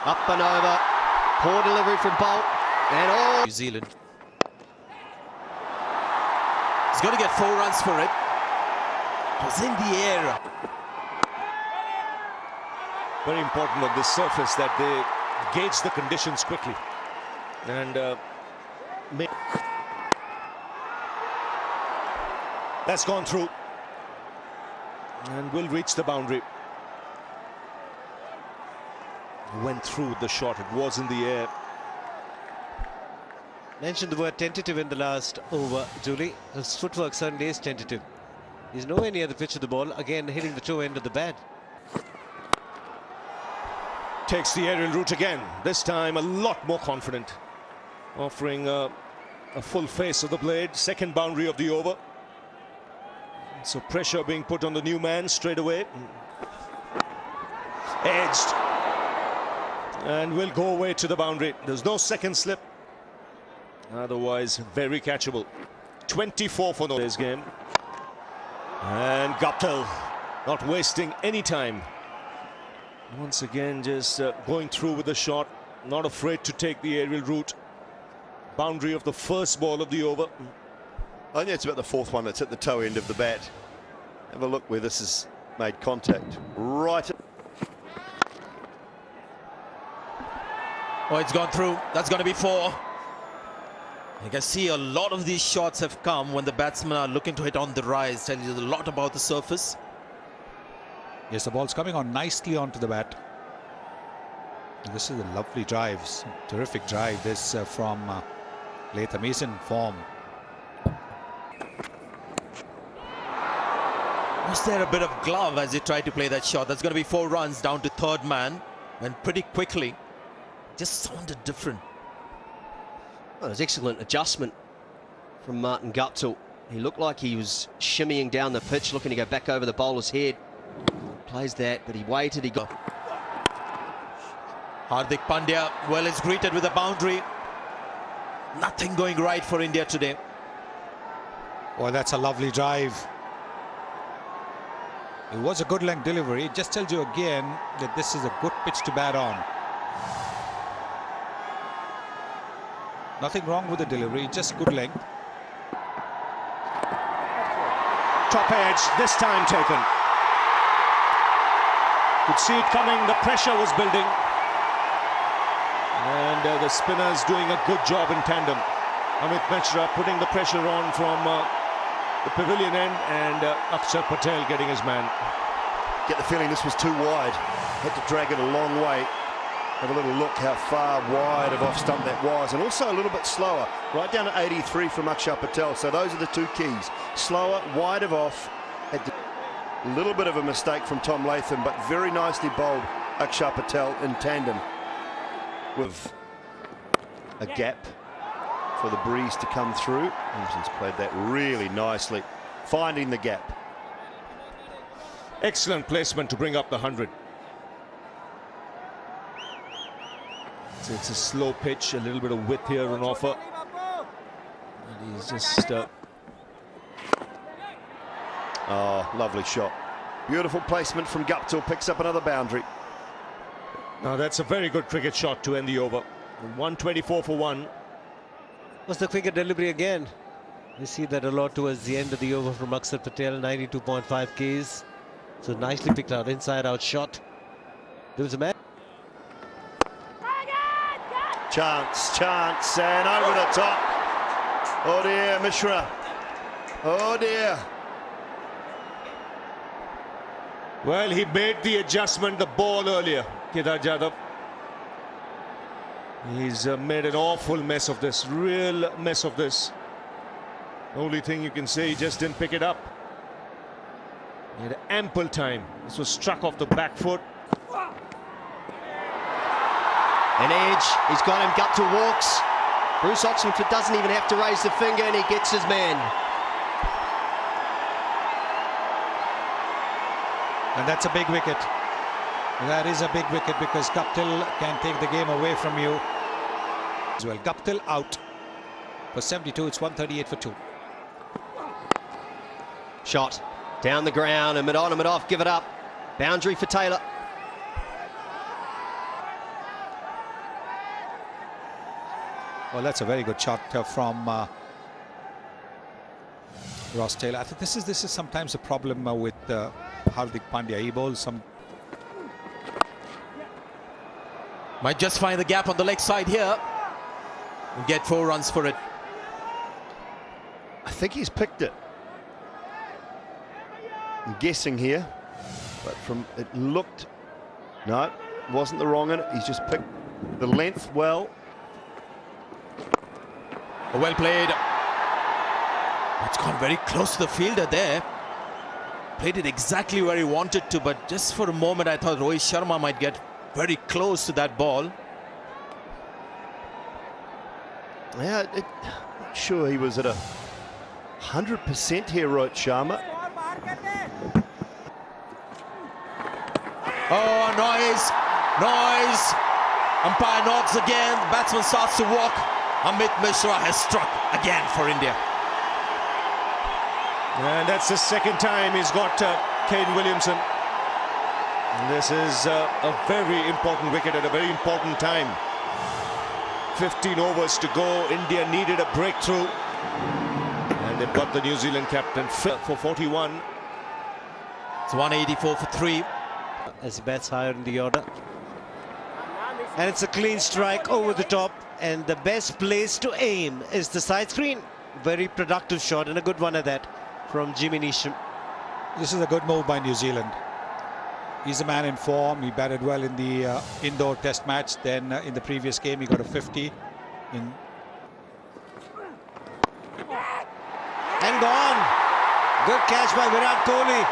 Up and over. Poor delivery from Bolt. And all. New Zealand. He's got to get 4 runs for it. It was in the air. Very important on this surface that they gauge the conditions quickly. And that's gone through. And will reach the boundary. Went through the shot. It was in the air. Mentioned the word tentative in the last over, Julie. His footwork certainly is tentative. He's nowhere near the pitch of the ball. Again, hitting the toe end of the bat. Takes the aerial route again. This time a lot more confident. Offering a full face of the blade. Second boundary of the over. So pressure being put on the new man straight away. Edged. And will go away to the boundary. There's no second slip. Otherwise, very catchable. 24 for today's game. And Guptill not wasting any time. Once again, just going through with the shot. Not afraid to take the aerial route. Boundary of the first ball of the over. I think it's about the 4th one that's at the toe end of the bat. Have a look where this has made contact. Right. Oh, it's gone through. That's going to be 4. You can see a lot of these shots have come when the batsmen are looking to hit on the rise. Tells you a lot about the surface. Yes, the ball's coming on nicely onto the bat. And this is a lovely drive, terrific drive. This from Latham is in form. Was there a bit of glove as he tried to play that shot? That's going to be 4 runs down to 3rd man. Went pretty quickly. Just sounded different. Well, it was excellent adjustment from Martin Guptill. He looked like he was shimmying down the pitch, looking to go back over the bowler's head. Plays that, but he waited, he got... Hardik Pandya, well, is greeted with a boundary. Nothing going right for India today. Well, that's a lovely drive. It was a good length delivery. It just tells you again that this is a good pitch to bat on. Nothing wrong with the delivery, just good length. Top edge, this time taken. Could see it coming, the pressure was building. And the spinners doing a good job in tandem. Amit Mishra putting the pressure on from the pavilion end, and Akshar Patel getting his man. Get the feeling this was too wide. Had to drag it a long way. Have a little look how far wide of off stump that was, and also a little bit slower, right down to 83 from Akshar Patel. So those are the 2 keys: slower, wide of off. A little bit of a mistake from Tom Latham, but very nicely bowled Akshar Patel in tandem with a gap for the breeze to come through. Williamson's played that really nicely, finding the gap. Excellent placement to bring up the 100. So it's a slow pitch, a little bit of width here on offer. And he's just... Oh, lovely shot. Beautiful placement from Guptill, picks up another boundary. Now that's a very good cricket shot to end the over. 124 for 1. Was the cricket delivery again? We see that a lot towards the end of the over from Akshar Patel, 92.5 Ks. So nicely picked out, inside out shot. There was a man. Chance, and over the top. Oh dear, Mishra. Oh dear. Well, he made the adjustment, the ball earlier, Kedar Jadhav. He's made an awful mess of this, real mess of this. Only thing you can say, he just didn't pick it up. He had ample time. This was struck off the back foot. An edge, he's got him, Guptill walks. Bruce Oxenford doesn't even have to raise the finger, and he gets his man. And that's a big wicket. That is a big wicket because Guptill can take the game away from you. As well, Guptill out for 72. It's 138 for 2. Shot down the ground, and mid on and mid off, give it up. Boundary for Taylor. Well, that's a very good shot from Ross Taylor. I think this is sometimes a problem with Hardik Pandya. He bowls some. Might just find the gap on the leg side here and get 4 runs for it. I think he's picked it. I'm guessing here, but from it looked, no, it wasn't the wrong one. He's just picked the length well. Well played. It's gone very close to the fielder there. Played it exactly where he wanted to, but just for a moment I thought Rohit Sharma might get very close to that ball. Yeah, not sure he was at 100% here, Rohit Sharma. Oh, noise, noise. Umpire nods again. The batsman starts to walk. Amit Mishra has struck again for India. And that's the second time he's got Kane Williamson. And this is a very important wicket at a very important time. 15 overs to go. India needed a breakthrough. And they've got the New Zealand captain fit for 41. It's 184 for 3. As he bats higher in the order. And it's a clean strike over the top. And the best place to aim is the side screen. Very productive shot and a good one at that from Jimmy Neesham. This is a good move by New Zealand. He's a man in form. He batted well in the indoor test match. Then in the previous game he got a 50. And gone. Good catch by Virat Kohli.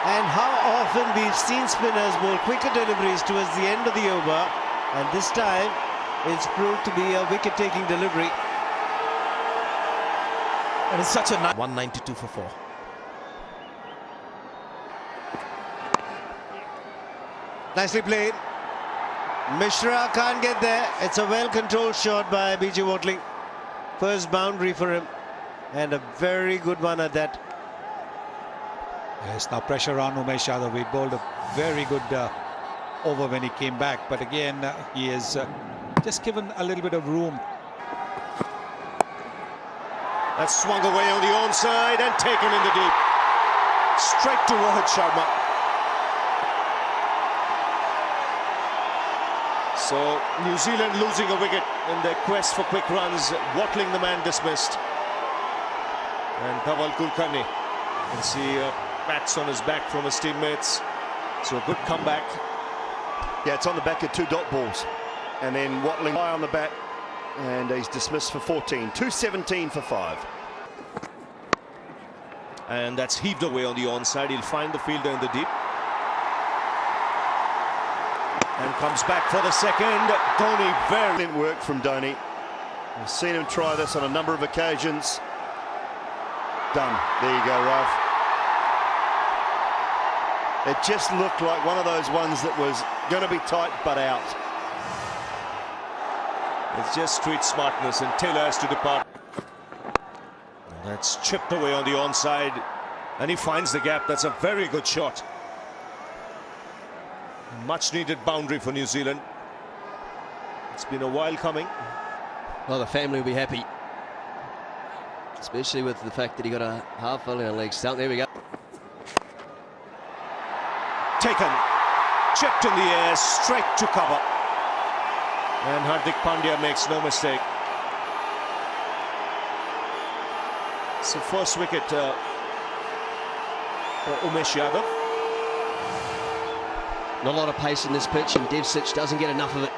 And how often we've seen spinners bowl quicker deliveries towards the end of the over. And this time it's proved to be a wicket-taking delivery. And it's such a 192 for 4. Nicely played. Mishra can't get there. It's a well-controlled shot by B.J. Watling. First boundary for him. And a very good one at that. Yes, now pressure on Umesh Yadav. He bowled a very good over when he came back. But again, he is just given a little bit of room. That's swung away on the onside and taken in the deep. Straight to Rohit Sharma. So New Zealand losing a wicket in their quest for quick runs. Watling, the man, dismissed. And Dhaval Kulkarni, you can see pats on his back from his teammates. So a good comeback. Yeah, it's on the back of 2 dot balls. And then Watling high on the bat. And he's dismissed for 14. 217 for 5. And that's heaved away on the onside. He'll find the fielder in the deep. And comes back for the second. Dhoni, very Brilliant work from Dhoni. We've seen him try this on a number of occasions. Done. There you go, Ralph. It just looked like one of those ones that was going to be tight but out. It's just street smartness, and Taylor has to depart. And that's chipped away on the onside, and he finds the gap. That's a very good shot. Much needed boundary for New Zealand. It's been a while coming. Well, the family will be happy, especially with the fact that he got a half volley on leg stump. There we go. Taken, chipped in the air, straight to cover. And Hardik Pandya makes no mistake. So first wicket for Umesh Yadav. Not a lot of pace in this pitch, and Devsich doesn't get enough of it.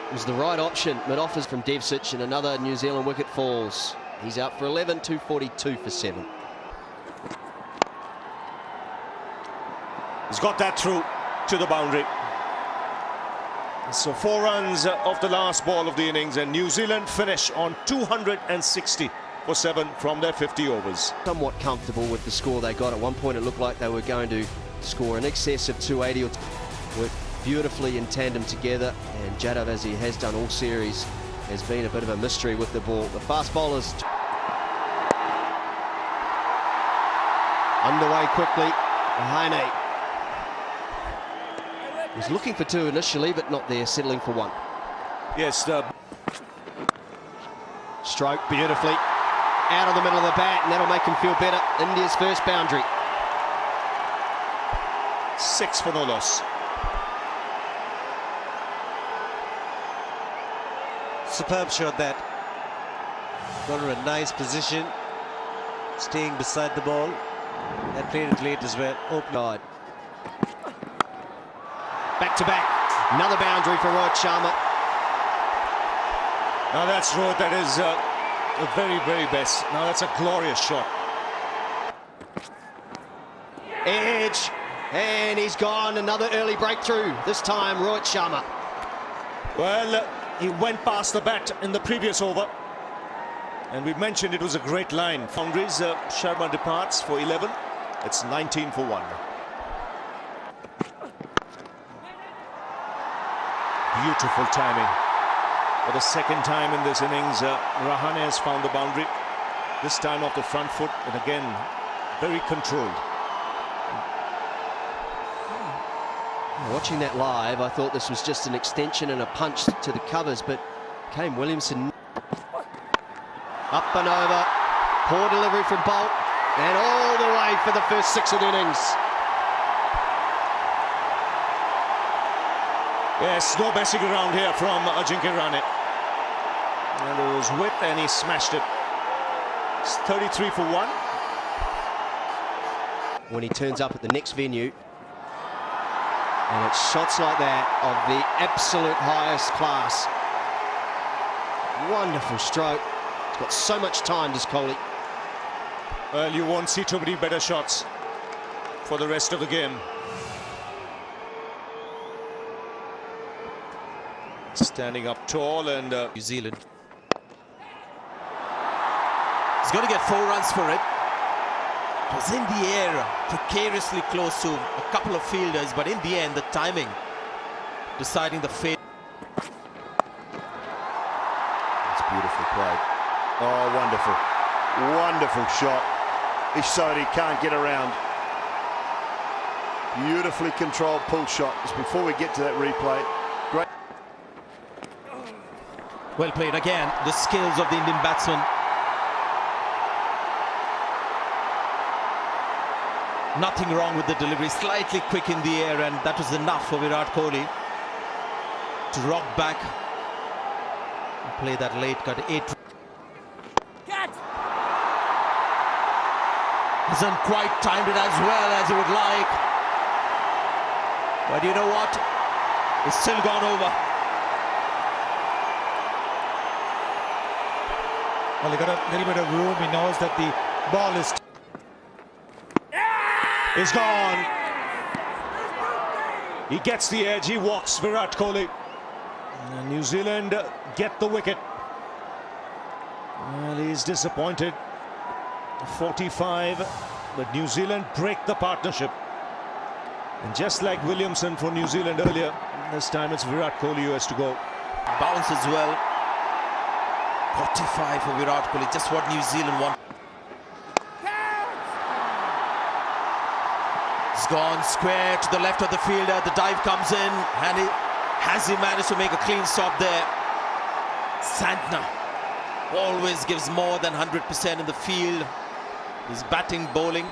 It was the right option. Mid-offers from Devsich, and another New Zealand wicket falls. He's out for 11, 242 for 7. He's got that through to the boundary. So 4 runs off the last ball of the innings, and New Zealand finish on 260 for 7 from their 50 overs. Somewhat comfortable with the score they got. At one point it looked like they were going to score in excess of 280. Worked beautifully in tandem together, and Yadav, as he has done all series, has been a bit of a mystery with the ball. The fast bowlers underway quickly. Lahaine was looking for 2 initially, but not there, settling for 1. Yes, Stroke beautifully out of the middle of the bat, and that'll make him feel better. India's first boundary. 6 for no loss. Superb shot that. Got her a nice position, staying beside the ball, and played it late as well. Open. Back to back. Another boundary for Rohit Sharma. Now that's Rohit, that is the very, very best. Now that's a glorious shot. Edge, and he's gone. Another early breakthrough. This time, Rohit Sharma. Well, he went past the bat in the previous over. And we mentioned it was a great line. Boundaries, Sharma departs for 11. It's 19 for 1. Beautiful timing. For the second time in this innings, Rahane has found the boundary. This time off the front foot, and again, very controlled. Watching that live, I thought this was just an extension and a punch to the covers, but Kane Williamson up and over. Poor delivery from Bolt, and all the way for the first 6 of the innings. Yes, no messing around here from Ajinkya Rahane. And there was width, and he smashed it. It's 33 for 1. When he turns up at the next venue, and it's shots like that of the absolute highest class. Wonderful stroke. He's got so much time, does Kohli. Well, you won't see too many better shots for the rest of the game. Standing up tall, and New Zealand. He's going to get 4 runs for it. It was in the air, precariously close to a couple of fielders, but in the end, the timing deciding the fate. It's beautifully played. Oh, wonderful. Wonderful shot. He showed he can't get around. Beautifully controlled pull shot. Just before we get to that replay. Great. Well played again. The skills of the Indian batsman. Nothing wrong with the delivery. Slightly quick in the air, and that was enough for Virat Kohli to rock back and play that late cut. 8. Hasn't quite timed it as well as he would like. But you know what? It's still gone over. Well, he got a little bit of room. He knows that the ball is... He's gone. He gets the edge. He walks Virat Kohli. And New Zealand get the wicket. Well, he's disappointed. 45, but New Zealand break the partnership. And just like Williamson for New Zealand earlier, this time it's Virat Kohli who has to go. Bounce as well. 45 for Virat Kohli, just what New Zealand want. It's gone square to the left of the fielder. The dive comes in, and has he managed to make a clean stop there? Santner always gives more than 100% in the field. He's batting, bowling,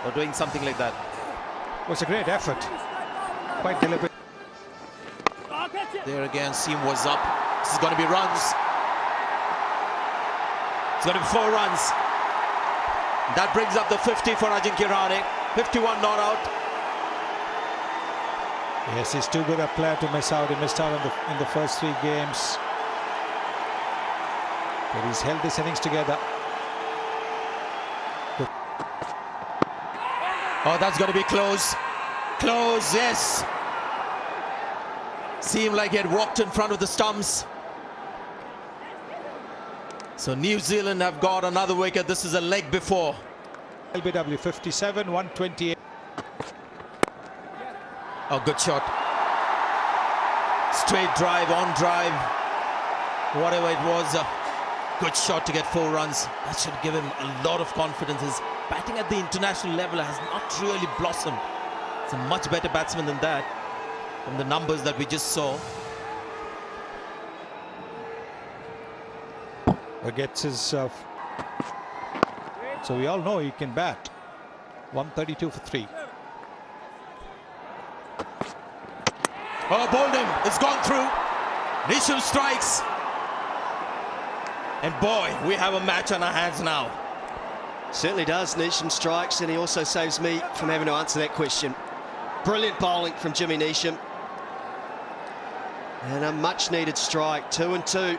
or doing something like that. It was a great effort. Quite deliberate. There again, seam was up. This is going to be runs. It's going to be 4 runs. That brings up the 50 for Ajinkya Rahane. 51 not out. Yes, he's too good a player to miss out. He missed out in the first 3 games. But he's held this innings together. Good. Oh, that's going to be close. Close, yes. Seemed like he had walked in front of the stumps. So New Zealand have got another wicket. This is a leg before. LBW 57, 128. Oh, good shot. Straight drive, on drive. Whatever it was, a good shot to get 4 runs. That should give him a lot of confidence. His batting at the international level has not really blossomed. He's a much better batsman than that, from the numbers that we just saw. Gets his... so we all know he can bat. 132 for 3. Oh, bowled him. It's gone through. Nisham strikes. And boy, we have a match on our hands now. Certainly does. Neesham strikes, and he also saves me from having to answer that question. Brilliant bowling from Jimmy Neesham. And a much-needed strike. 2 and 2.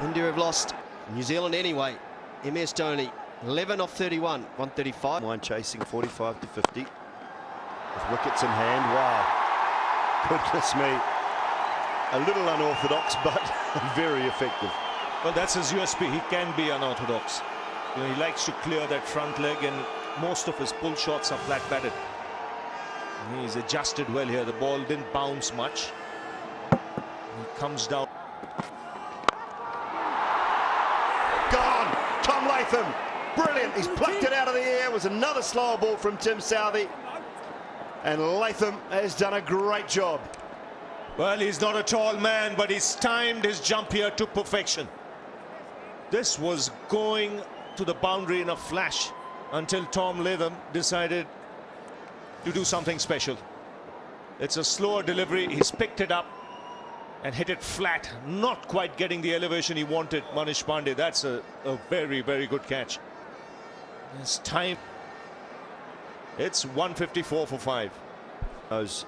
India have lost. New Zealand anyway. MS Dhoni, 11 off 31, 135. Mind chasing 45 to 50. With wickets in hand. Wow. Goodness me. A little unorthodox, but very effective. Well, that's his USP. He can be unorthodox. You know, he likes to clear that front leg, and most of his pull shots are flat batted. He's adjusted well here. The ball didn't bounce much. He comes down. Gone! Tom Latham. Brilliant. He's plucked it out of the air. It was another slower ball from Tim Southee. And Latham has done a great job. Well, he's not a tall man, but he's timed his jump here to perfection. This was going to the boundary in a flash until Tom Latham decided to do something special. It's a slower delivery. He's picked it up and hit it flat, not quite getting the elevation he wanted. Manish Pandey, that's a very, very good catch. His time. It's 154 for 5. Those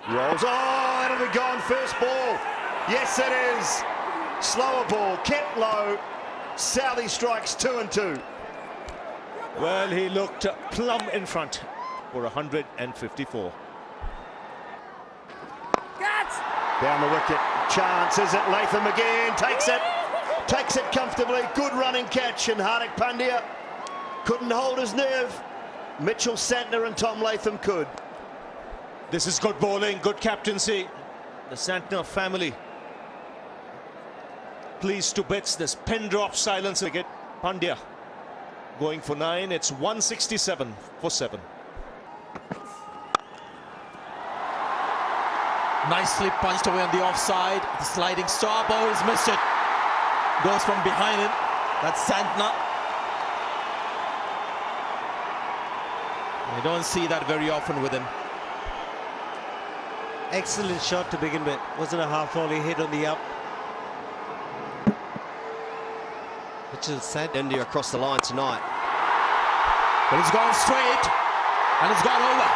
rolls. Oh, that'll be gone. First ball. Yes, it is. Slower ball, kept low. Southee strikes 2 and 2. Well, he looked plumb in front for 154. Down the wicket. Chance, is it? Latham again. Takes it comfortably. Good running catch, and Hardik Pandya couldn't hold his nerve. Mitchell Santner and Tom Latham could. This is good bowling, good captaincy. The Santner family pleased to bits. This pin drop silence wicket. Pandya going for 9. It's 167 for 7. Nicely punched away on the offside. The sliding stop. Oh, he's missed it. Goes from behind him. That's Santner. You don't see that very often with him. Excellent shot to begin with. Wasn't a half volley hit on the up. Mitchell sent India across the line tonight. But he's gone straight. And it's gone over.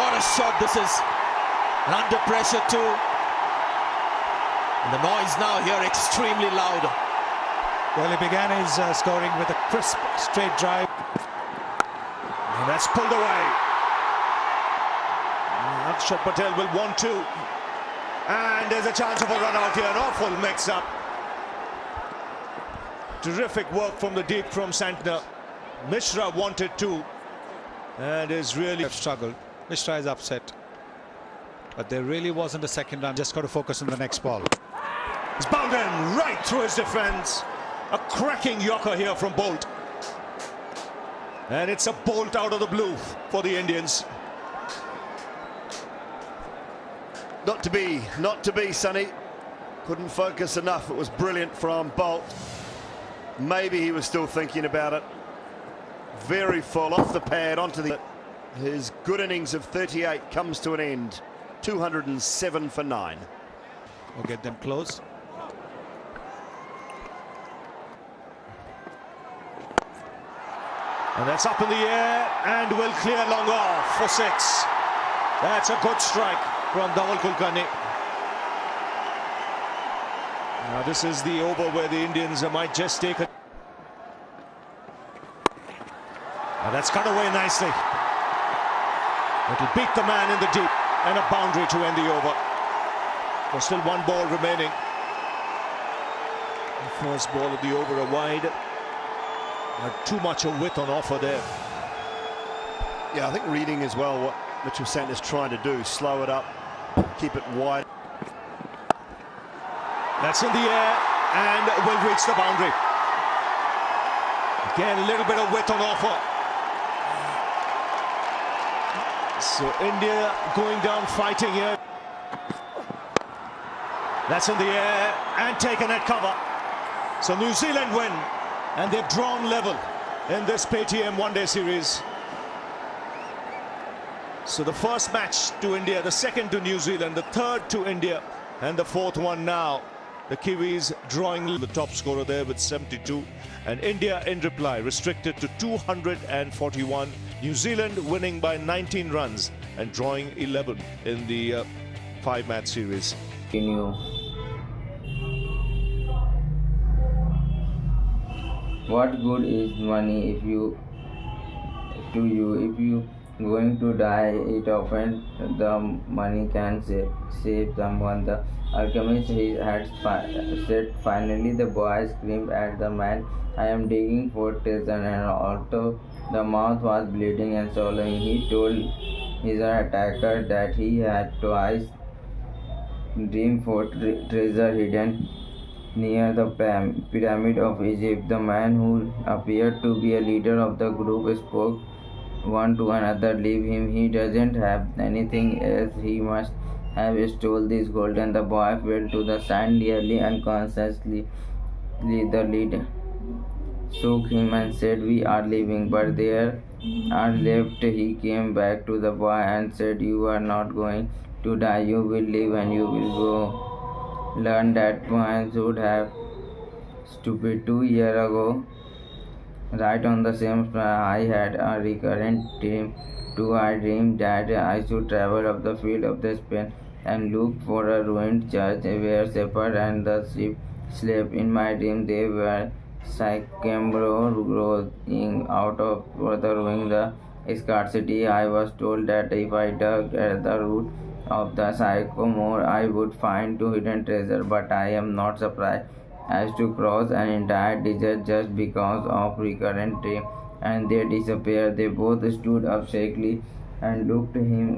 What a shot this is. And under pressure too. And the noise now here extremely loud. Well, he began his scoring with a crisp straight drive. And that's pulled away. Akshat Patel will want to. And there's a chance of a run out here. An awful mix-up. Terrific work from the deep from Santner. Mishra wanted to. And is really Have struggled. Mishra is upset. But there really wasn't a second run. Just got to focus on the next ball. He's bound in right through his defence. A cracking yorker here from Bolt. And it's a bolt out of the blue for the Indians. Not to be, Sonny. Couldn't focus enough. It was brilliant from Bolt. Maybe he was still thinking about it. Very full, off the pad, onto the... His good innings of 38 comes to an end. 207 for 9. We'll get them close. And that's up in the air and will clear long off for 6. That's a good strike from Dhaval Kulkarni. Now this is the over where the Indians might just take it. And that's cut away nicely. It'll beat the man in the deep and a boundary to end the over. There's still one ball remaining. The first ball of the over, a wide. Too much of width on offer there. Yeah, I think reading as well what Mitchell Santner's trying to do. Slow it up, keep it wide. That's in the air and will reach the boundary. Again, a little bit of width on offer. So India going down fighting here. That's in the air and taken at cover. So New Zealand win, and they've drawn level in this Paytm one-day series. So the first match to India, the second to New Zealand, the third to India, and the fourth one now. The Kiwis drawing the top scorer there with 72, and India in reply restricted to 241. New Zealand winning by 19 runs and drawing 11 in the 5-match series. What good is money if you going to die? It often the money can save someone. The alchemist had said. Finally, the boy screamed at the man, "I am digging for treasure," and although the mouth was bleeding and swallowing, he told his attacker that he had twice dreamed for treasure hidden near the pyramid of Egypt. The man, who appeared to be a leader of the group, spoke one to another, "Leave him, he doesn't have anything else, he must have stole this gold." And the boy fell to the sand nearly unconsciously. The leader shook him and said, "We are leaving." "But there are left." He came back to the boy and said, "You are not going to die, you will live and you will go." Learn that boy should have stupid 2 years ago. Right on the same spot, I had a recurrent dream too. I dreamed that I should travel up the field of the Spain and look for a ruined church where shepherd and the sheep slept. In my dream, they were sycamore growing out of furthering the scarcity. I was told that if I dug at the root of the sycamore, I would find 2 hidden treasures. But I am not surprised as to cross an entire desert just because of recurrent dream, and they disappeared. They both stood up shakily and looked him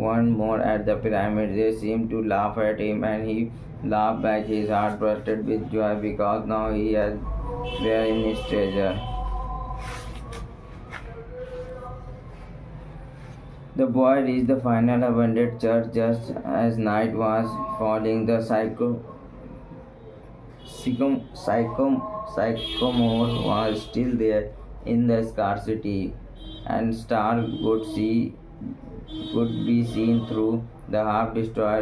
one more at the pyramid. They seemed to laugh at him, and he laughed back. His heart bursted with joy because now he had where in his treasure. The boy reached the final abandoned church just as night was falling. The sycamore was still there in the scarcity, and stars could be seen through the half-destroyed